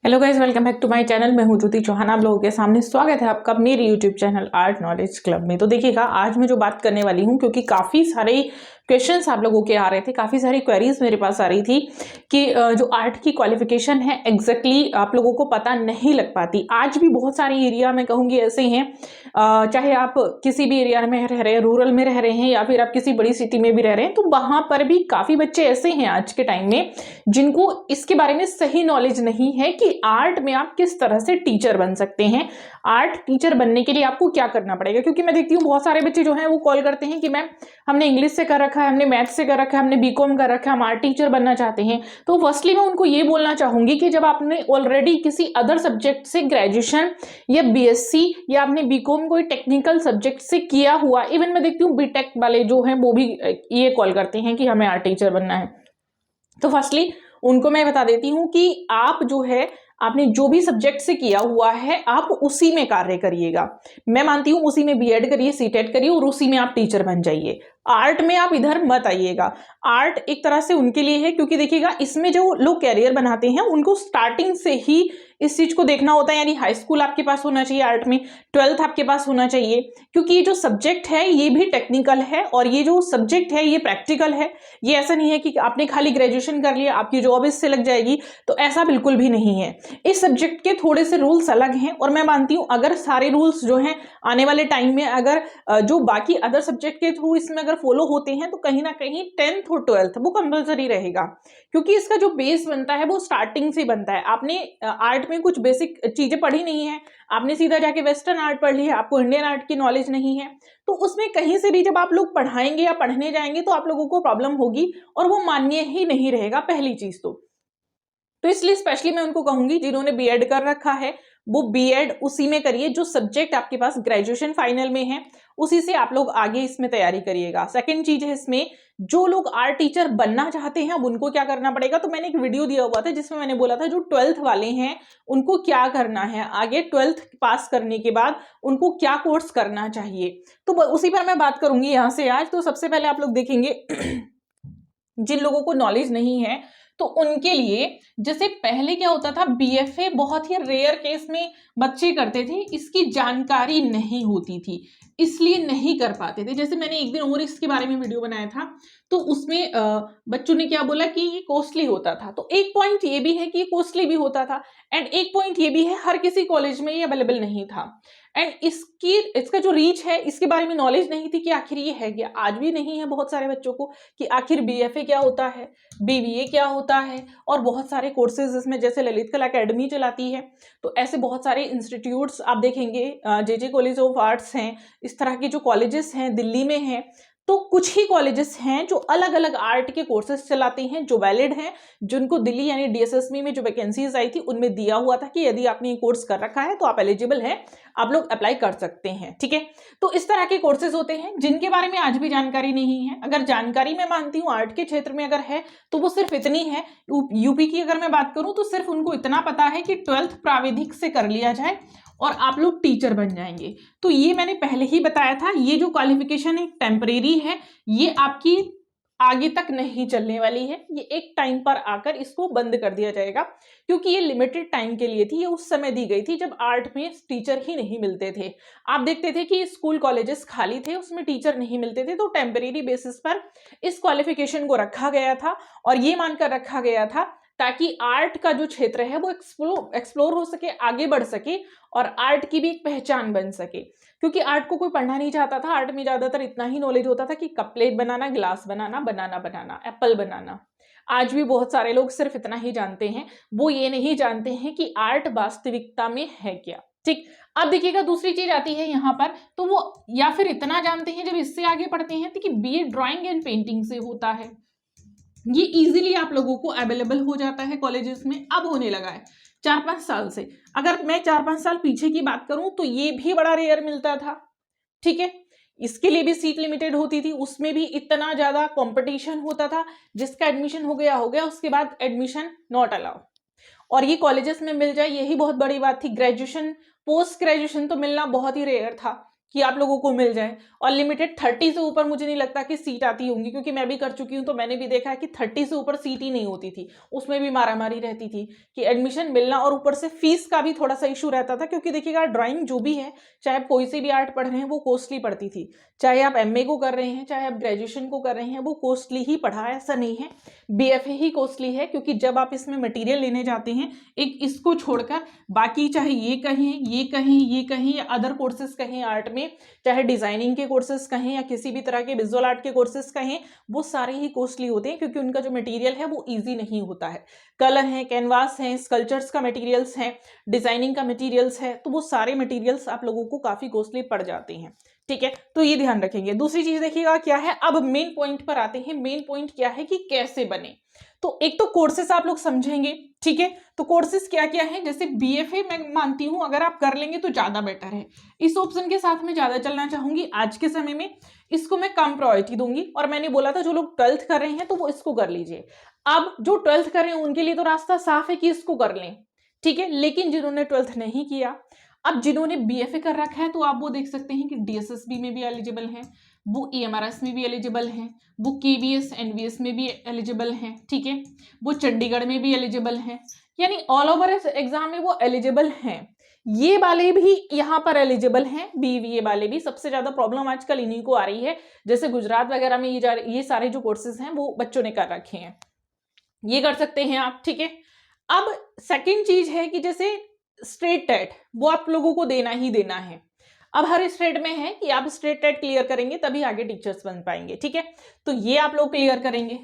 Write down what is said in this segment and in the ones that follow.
Hello guys, welcome back to my channel. मैं हूं ज्योति चौहान। आप लोगों के सामने स्वागत है आपका मेरे YouTube channel art knowledge club में। तो देखिएगा, आज मैं जो बात करने वाली हूं, क्योंकि काफ़ी सारे क्वेश्चंस आप लोगों के आ रहे थे, काफ़ी सारी क्वेरीज मेरे पास आ रही थी कि जो आर्ट की क्वालिफिकेशन है एग्जैक्टली आप लोगों को पता नहीं लग पाती। आज भी बहुत सारे एरिया मैं कहूँगी ऐसे हैं, चाहे आप किसी भी एरिया में रह रहे हैं, रूरल में रह रहे हैं या फिर आप किसी बड़ी सिटी में भी रह रहे हैं, तो वहाँ पर भी काफ़ी बच्चे ऐसे हैं आज के टाइम में जिनको इसके बारे में सही नॉलेज नहीं है कि आर्ट में आप किस तरह से टीचर बन सकते हैं। आर्ट टीचर बनने के लिए आपको क्या करना पड़ेगा, क्योंकि मैं देखती हूँ बहुत सारे बच्चे जो हैं वो कॉल करते हैं कि मैम हमने इंग्लिश से कर रखा है, हमने मैथ से कर रखा है, हमने बीकॉम कर रखा है, हम आर्ट टीचर बनना चाहते हैं। तो फर्स्टली मैं उनको ये बोलना चाहूंगी कि जब आपने ऑलरेडी किसी अदर सब्जेक्ट से ग्रेजुएशन या बीएससी या आपने बीकॉम कोई टेक्निकल सब्जेक्ट से किया हुआ, इवन मैं देखती हूँ बीटेक वाले जो हैं वो भी ये कॉल करते हैं कि हमें आर्ट टीचर बनना है। तो फर्स्टली उनको मैं बता देती हूँ कि आप जो है आपने जो भी सब्जेक्ट से किया हुआ है आप उसी में कार्य करिएगा। मैं मानती हूँ उसी में बीएड करिए, सीटेट करिए और उसी में आप टीचर बन जाइए। आर्ट में आप इधर मत आइएगा। आर्ट एक तरह से उनके लिए है, क्योंकि देखिएगा इसमें जो लोग कैरियर बनाते हैं उनको स्टार्टिंग से ही इस चीज को देखना होता है, यानी हाई स्कूल आपके पास होना चाहिए आर्ट में, 12th आपके पास होना चाहिए, क्योंकि ये जो सब्जेक्ट है ये भी टेक्निकल है और ये जो सब्जेक्ट है ये प्रैक्टिकल है। ये ऐसा नहीं है कि आपने खाली ग्रेजुएशन कर लिया आपकी जॉब इससे लग जाएगी, तो ऐसा बिल्कुल भी नहीं है। इस सब्जेक्ट के थोड़े से रूल्स अलग हैं और मैं मानती हूँ अगर सारे रूल्स जो हैं आने वाले टाइम में अगर जो बाकी अदर सब्जेक्ट के थ्रू इसमें अगर फॉलो होते हैं तो कहीं ना कहीं 10th और 12th वो कंपलसरी रहेगा, क्योंकि इसका जो बेस बनता है वो स्टार्टिंग से बनता है। आपने आर्ट में कुछ बेसिक चीजें पढ़ी नहीं है, आपने सीधा जाके वेस्टर्न आर्ट पढ़ ली है, आपको इंडियन आर्ट की नॉलेज नहीं है, तो उसमें कहीं से भी जब आप लोग पढ़ाएंगे या पढ़ने जाएंगे तो आप लोगों को प्रॉब्लम होगी और वो मान्य ही नहीं रहेगा पहली चीज तो इसलिए स्पेशली मैं उनको कहूंगी जिन्होंने बीएड कर रखा है वो बीएड उसी में करिए जो सब्जेक्ट आपके पास ग्रेजुएशन फाइनल में है, उसी से आप लोग आगे इसमें तैयारी करिएगा। सेकंड चीज है इसमें, जो लोग आर्ट टीचर बनना चाहते हैं अब उनको क्या करना पड़ेगा, तो मैंने एक वीडियो दिया हुआ था जिसमें मैंने बोला था जो 12th वाले हैं उनको क्या करना है, आगे 12th पास करने के बाद उनको क्या कोर्स करना चाहिए, तो उसी पर मैं बात करूंगी यहाँ से आज। तो सबसे पहले आप लोग देखेंगे जिन लोगों को नॉलेज नहीं है तो उनके लिए जैसे पहले क्या होता था, बीएफए बहुत ही रेयर केस में बच्चे करते थे, इसकी जानकारी नहीं होती थी इसलिए नहीं कर पाते थे। जैसे मैंने एक दिन और इसके बारे में वीडियो बनाया था तो उसमें बच्चों ने क्या बोला कि ये कॉस्टली होता था, तो एक पॉइंट ये भी है कि ये कॉस्टली भी होता था एंड एक पॉइंट ये भी है हर किसी कॉलेज में ये अवेलेबल नहीं था एंड इसका जो रीच है इसके बारे में नॉलेज नहीं थी कि आखिर ये है क्या। आज भी नहीं है बहुत सारे बच्चों को कि आखिर बीएफए क्या होता है, बीबीए क्या होता है, और बहुत सारे कोर्सेज इसमें जैसे ललित कला एकेडमी चलाती है, तो ऐसे बहुत सारे इंस्टीट्यूट्स आप देखेंगे, जेजे कॉलेज ऑफ आर्ट्स हैं, इस तरह के जो कॉलेजेस हैं दिल्ली में हैं, तो कुछ ही कॉलेजेस हैं जो अलग अलग आर्ट के कोर्सेज चलाते हैं जो वैलिड हैं, जिनको दिल्ली यानी डीएसएसबी में जो वैकेंसीज आई थी उनमें दिया हुआ था कि यदि आपने ये कोर्स कर रखा है तो आप एलिजिबल हैं, आप लोग अप्लाई कर सकते हैं। ठीक है, तो इस तरह के कोर्सेज होते हैं जिनके बारे में आज भी जानकारी नहीं है। अगर जानकारी मैं मानती हूँ आर्ट के क्षेत्र में अगर है तो वो सिर्फ इतनी है, यूपी की अगर मैं बात करूं तो सिर्फ उनको इतना पता है कि 12th प्राविधिक से कर लिया जाए और आप लोग टीचर बन जाएंगे। तो ये मैंने पहले ही बताया था, ये जो क्वालिफिकेशन एक टेम्परेरी है, ये आपकी आगे तक नहीं चलने वाली है, ये एक टाइम पर आकर इसको बंद कर दिया जाएगा, क्योंकि ये लिमिटेड टाइम के लिए थी, ये उस समय दी गई थी जब आर्ट में टीचर ही नहीं मिलते थे। आप देखते थे कि स्कूल कॉलेजेस खाली थे, उसमें टीचर नहीं मिलते थे, तो टेम्परेरी बेसिस पर इस क्वालिफिकेशन को रखा गया था और ये मानकर रखा गया था ताकि आर्ट का जो क्षेत्र है वो एक्सप्लोर हो सके, आगे बढ़ सके और आर्ट की भी एक पहचान बन सके। क्योंकि आर्ट को कोई पढ़ना नहीं चाहता था, आर्ट में ज्यादातर इतना ही नॉलेज होता था कि कप प्लेट बनाना, ग्लास बनाना, बनाना बनाना, एप्पल बनाना। आज भी बहुत सारे लोग सिर्फ इतना ही जानते हैं, वो ये नहीं जानते हैं कि आर्ट वास्तविकता में है क्या। ठीक, अब देखिएगा दूसरी चीज आती है यहाँ पर, तो वो या फिर इतना जानते हैं जब इससे आगे पढ़ते हैं कि बीए ड्राइंग एंड पेंटिंग से होता है, ये इजीली आप लोगों को अवेलेबल हो जाता है कॉलेजेस में, अब होने लगा है 4-5 साल से। अगर मैं 4-5 साल पीछे की बात करूं तो ये भी बड़ा रेयर मिलता था। ठीक है, इसके लिए भी सीट लिमिटेड होती थी, उसमें भी इतना ज्यादा कंपटीशन होता था, जिसका एडमिशन हो गया, उसके बाद एडमिशन नॉट अलाउ, और ये कॉलेजेस में मिल जाए यही बहुत बड़ी बात थी। ग्रेजुएशन, पोस्ट ग्रेजुएशन तो मिलना बहुत ही रेयर था, कि आप लोगों को मिल जाए, और लिमिटेड 30 से ऊपर मुझे नहीं लगता कि सीट आती होंगी, क्योंकि मैं भी कर चुकी हूँ तो मैंने भी देखा है कि 30 से ऊपर सीट ही नहीं होती थी, उसमें भी मारामारी रहती थी कि एडमिशन मिलना, और ऊपर से फीस का भी थोड़ा सा इशू रहता था, क्योंकि देखिएगा ड्राइंग जो भी है, चाहे आप कोई सी भी आर्ट पढ़ रहे हैं वो कॉस्टली पड़ती थी, चाहे आप MA को कर रहे हैं चाहे आप ग्रेजुएशन को कर रहे हैं वो कॉस्टली ही पढ़ा, ऐसा नहीं है BFA ही कॉस्टली है, क्योंकि जब आप इसमें मटेरियल लेने जाते हैं, एक इसको छोड़कर बाकी चाहे ये कहें या अदर कोर्सेज कहें आर्ट में, चाहे डिजाइनिंग के कोर्सेज कहें या किसी भी तरह के विजुअल आर्ट के कोर्सेज कहें, वो सारे ही कॉस्टली होते हैं, क्योंकि उनका जो मटेरियल है वो इजी नहीं होता है। कलर है, कैनवास है, स्कल्पचर्स का मटेरियल्स है, डिजाइनिंग का मटेरियल्स है, तो वो सारे मटेरियल्स आप लोगों को काफी कॉस्टली पड़ जाते हैं। ठीक है, तो ये ध्यान रखेंगे। दूसरी चीज देखिएगा क्या है, अब मेन पॉइंट पर आते हैं। मेन पॉइंट क्या है कि कैसे बने। तो एक तो कोर्सेस आप लोग समझेंगे, ठीक है, तो कोर्सेस क्या क्या है, जैसे BFA मैं मानती हूं अगर आप कर लेंगे तो ज्यादा बेटर है, इस ऑप्शन के साथ मैं ज्यादा चलना चाहूंगी आज के समय में, इसको मैं कम प्रायोरिटी दूंगी। और मैंने बोला था जो लोग 12th कर रहे हैं तो वो इसको कर लीजिए। अब जो 12th कर रहे हैं उनके लिए तो रास्ता साफ है कि इसको कर लें, ठीक है, लेकिन जिन्होंने 12th नहीं किया, अब जिन्होंने BFA कर रखा है तो आप वो देख सकते हैं कि DSSB में भी एलिजिबल हैं, वो EMRS में भी एलिजिबल हैं, वो KBS NVS में भी एलिजिबल हैं, ठीक है, वो चंडीगढ़ में भी एलिजिबल हैं, यानी ऑल ओवर एग्जाम में वो एलिजिबल हैं। ये वाले भी यहाँ पर एलिजिबल हैं, BVA वाले भी। सबसे ज्यादा प्रॉब्लम आजकल इन्हीं को आ रही है, जैसे गुजरात वगैरह में ये सारे जो कोर्सेज हैं वो बच्चों ने कर रखे हैं, ये कर सकते हैं आप, ठीक है। अब सेकंड चीज है कि जैसे स्टेट टेट वो आप लोगों को देना ही देना है। अब हर स्टेट में है कि आप स्टेट टेट क्लियर करेंगे तभी आगे टीचर्स बन पाएंगे, ठीक है, तो ये आप लोग क्लियर करेंगे।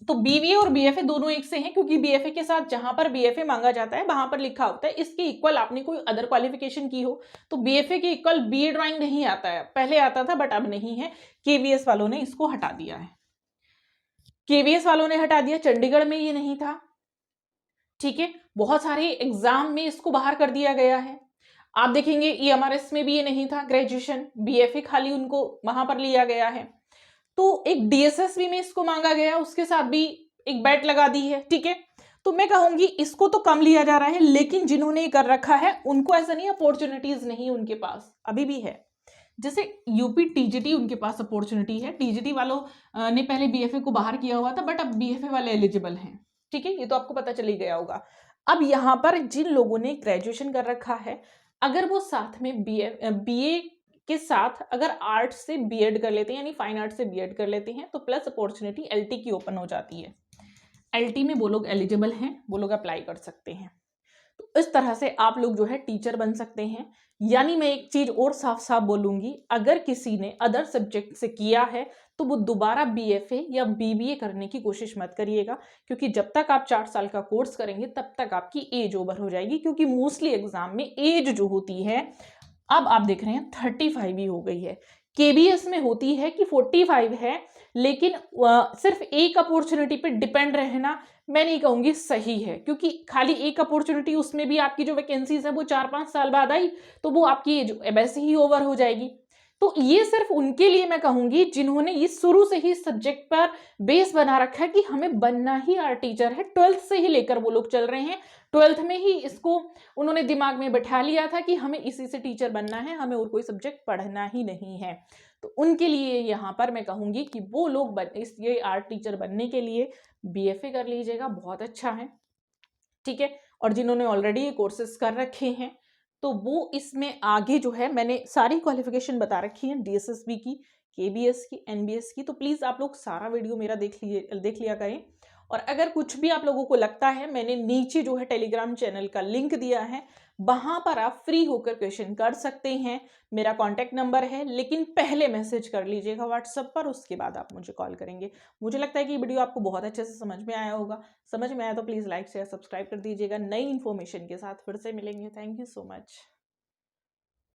तो BVA और BFA दोनों एक से हैं, क्योंकि BFA के साथ जहां पर BFA मांगा जाता है वहां पर लिखा होता है इसके इक्वल आपने कोई अदर क्वालिफिकेशन की हो, तो BFA के इक्वल BA ड्राइंग नहीं आता है, पहले आता था बट अब नहीं है। KVS वालों ने इसको हटा दिया है, KVS वालों ने हटा दिया, चंडीगढ़ में ये नहीं था, ठीक है, बहुत सारे एग्जाम में इसको बाहर कर दिया गया है। आप देखेंगे EMRS में भी ये नहीं था, ग्रेजुएशन BFA खाली उनको वहां पर लिया गया है। तो एक DSSB में इसको मांगा गया, उसके साथ भी एक बैट लगा दी है, ठीक है। तो मैं कहूंगी इसको तो कम लिया जा रहा है, लेकिन जिन्होंने कर रखा है उनको ऐसा नहीं अपॉर्चुनिटीज नहीं, उनके पास अभी भी है। जैसे UP TGT उनके पास अपॉर्चुनिटी है, TGT वालों ने पहले BFA को बाहर किया हुआ था, बट अब BFA वाले एलिजिबल हैं, ठीक है, ये तो आपको पता चल ही गया होगा। अब यहाँ पर जिन लोगों ने ग्रेजुएशन कर रखा है, अगर वो साथ में BA के साथ अगर आर्ट से B.Ed कर लेते हैं, यानी फाइन आर्ट से B.Ed कर लेते हैं, तो प्लस अपॉर्चुनिटी LT की ओपन हो जाती है। LT में वो लोग एलिजिबल हैं, वो लोग अप्लाई कर सकते हैं। तो इस तरह से आप लोग जो है टीचर बन सकते हैं। यानी मैं एक चीज और साफ साफ बोलूंगी, अगर किसी ने अदर सब्जेक्ट से किया है तो वो दोबारा BFA या BBA करने की कोशिश मत करिएगा, क्योंकि जब तक आप 4 साल का कोर्स करेंगे तब तक आपकी एज ओवर हो जाएगी, क्योंकि मोस्टली एग्जाम में एज जो होती है, अब आप देख रहे हैं 35 ही हो गई है। KBS में होती है कि 45 है, लेकिन सिर्फ एक अपॉर्चुनिटी पे डिपेंड रहना मैं नहीं कहूंगी सही है, क्योंकि खाली एक अपॉर्चुनिटी, उसमें भी आपकी जो वैकेंसीज है वो 4-5 साल बाद आई तो वो आपकी एज वैसे ही ओवर हो जाएगी। तो ये सिर्फ उनके लिए मैं कहूंगी जिन्होंने ये शुरू से ही सब्जेक्ट पर बेस बना रखा है कि हमें बनना ही आर्ट टीचर है, 12th से ही लेकर वो लोग चल रहे हैं, 12th में ही इसको उन्होंने दिमाग में बैठा लिया था कि हमें इसी से टीचर बनना है, हमें और कोई सब्जेक्ट पढ़ना ही नहीं है। तो उनके लिए यहाँ पर मैं कहूंगी कि वो लोग ये आर्ट टीचर बनने के लिए BFA कर लीजिएगा, बहुत अच्छा है, ठीक है। और जिन्होंने ऑलरेडी ये कोर्सेज कर रखे हैं तो वो इसमें आगे जो है, मैंने सारी क्वालिफिकेशन बता रखी है DSSB की, KBS की, NBS की, तो प्लीज आप लोग सारा वीडियो मेरा देख लिया करें। और अगर कुछ भी आप लोगों को लगता है, मैंने नीचे जो है टेलीग्राम चैनल का लिंक दिया है, वहां पर आप फ्री होकर क्वेश्चन कर सकते हैं। मेरा कॉन्टैक्ट नंबर है, लेकिन पहले मैसेज कर लीजिएगा व्हाट्सएप पर, उसके बाद आप मुझे कॉल करेंगे। मुझे लगता है कि वीडियो आपको बहुत अच्छे से समझ में आया होगा। समझ में आया तो प्लीज़ लाइक शेयर सब्सक्राइब कर दीजिएगा। नई इन्फॉर्मेशन के साथ फिर से मिलेंगे। Thank you so much.